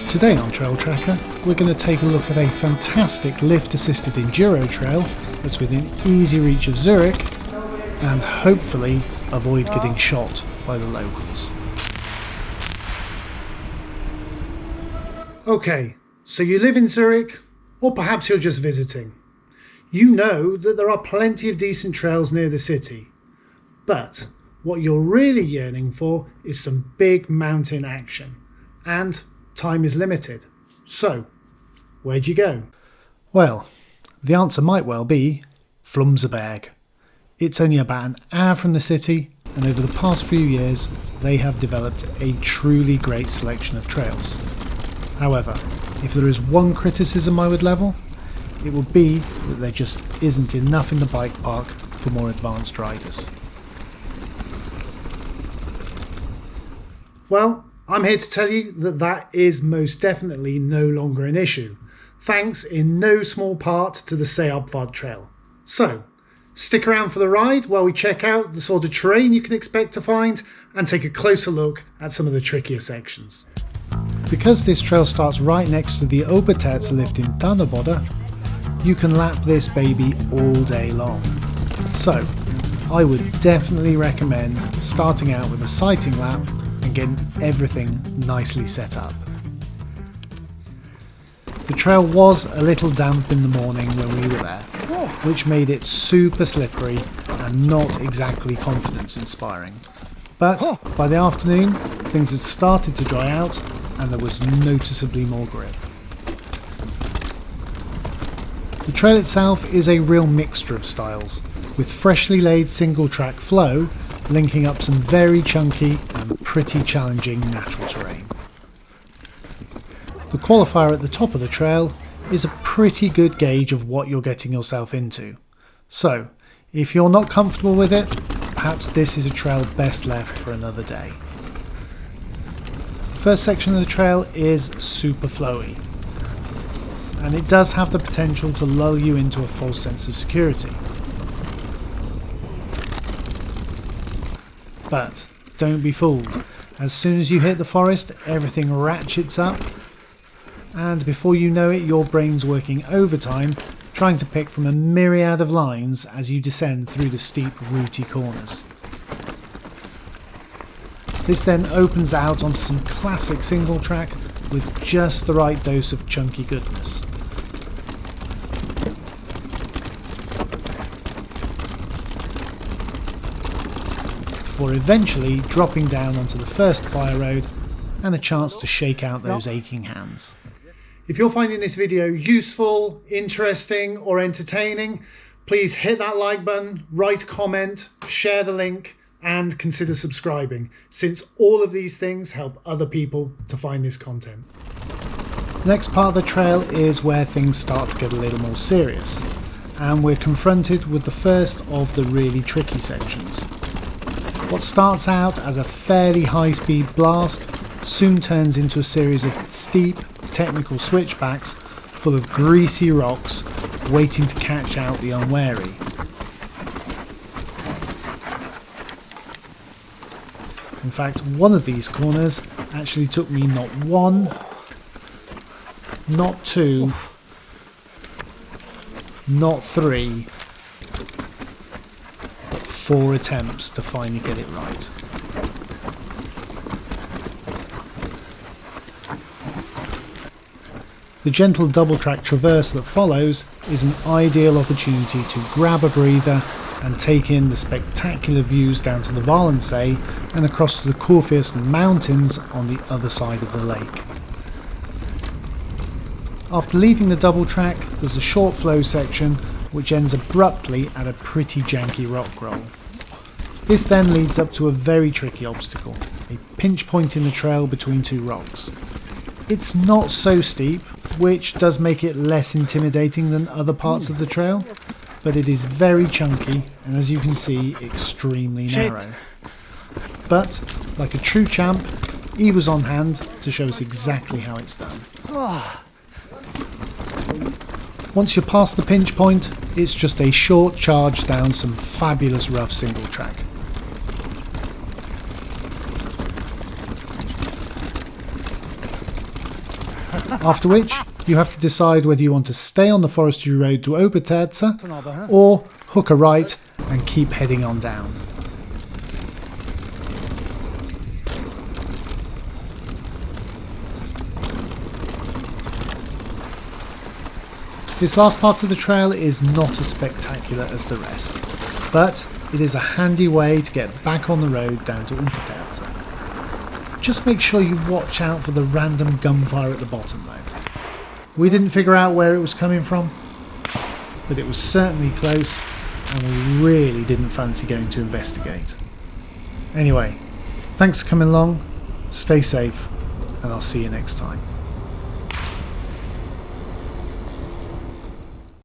Today on Trail Tracker, we're going to take a look at a fantastic lift-assisted enduro trail that's within easy reach of Zurich and hopefully avoid getting shot by the locals. Okay, so you live in Zurich, or perhaps you're just visiting. You know that there are plenty of decent trails near the city, but what you're really yearning for is some big mountain action, and time is limited. So, where'd you go? Well, the answer might well be Flumserberg. It's only about an hour from the city, and over the past few years they have developed a truly great selection of trails. However, if there is one criticism I would level, it would be that there just isn't enough in the bike park for more advanced riders. Well, I'm here to tell you that that is most definitely no longer an issue, thanks in no small part to the See-Abfahrt trail. So, stick around for the ride while we check out the sort of terrain you can expect to find and take a closer look at some of the trickier sections. Because this trail starts right next to the Oberterz lift in Donnerboden, you can lap this baby all day long. So, I would definitely recommend starting out with a sighting lap and getting everything nicely set up. The trail was a little damp in the morning when we were there, which made it super slippery and not exactly confidence inspiring. But by the afternoon, things had started to dry out and there was noticeably more grip. The trail itself is a real mixture of styles, with freshly laid single track flow linking up some very chunky and pretty challenging natural terrain. The qualifier at the top of the trail is a pretty good gauge of what you're getting yourself into. So, if you're not comfortable with it, perhaps this is a trail best left for another day. The first section of the trail is super flowy, and it does have the potential to lull you into a false sense of security. But don't be fooled, as soon as you hit the forest everything ratchets up, and before you know it your brain's working overtime trying to pick from a myriad of lines as you descend through the steep rooty corners. This then opens out onto some classic single track with just the right dose of chunky goodness. Before eventually dropping down onto the first fire road and a chance to shake out those aching hands. If you're finding this video useful, interesting or entertaining, please hit that like button, write a comment, share the link and consider subscribing, since all of these things help other people to find this content. The next part of the trail is where things start to get a little more serious, and we're confronted with the first of the really tricky sections. What starts out as a fairly high-speed blast soon turns into a series of steep, technical switchbacks full of greasy rocks waiting to catch out the unwary. In fact, one of these corners actually took me not one, not two, not three, but 4 attempts to finally get it right. The gentle double track traverse that follows is an ideal opportunity to grab a breather and take in the spectacular views down to the Walensee and across to the Kurfürsten Mountains on the other side of the lake. After leaving the double track, there's a short flow section which ends abruptly at a pretty janky rock roll. This then leads up to a very tricky obstacle, a pinch point in the trail between 2 rocks. It's not so steep, which does make it less intimidating than other parts of the trail, but it is very chunky and, as you can see, extremely narrow. But, like a true champ, Eve was on hand to show us exactly how it's done. Once you're past the pinch point, it's just a short charge down some fabulous rough single track. after which you have to decide whether you want to stay on the forestry road to Oberterze or hook a right and keep heading on down. This last part of the trail is not as spectacular as the rest, but it is a handy way to get back on the road down to Unterterze. Just make sure you watch out for the random gunfire at the bottom though. We didn't figure out where it was coming from, but it was certainly close and we really didn't fancy going to investigate. Anyway, thanks for coming along, stay safe, and I'll see you next time.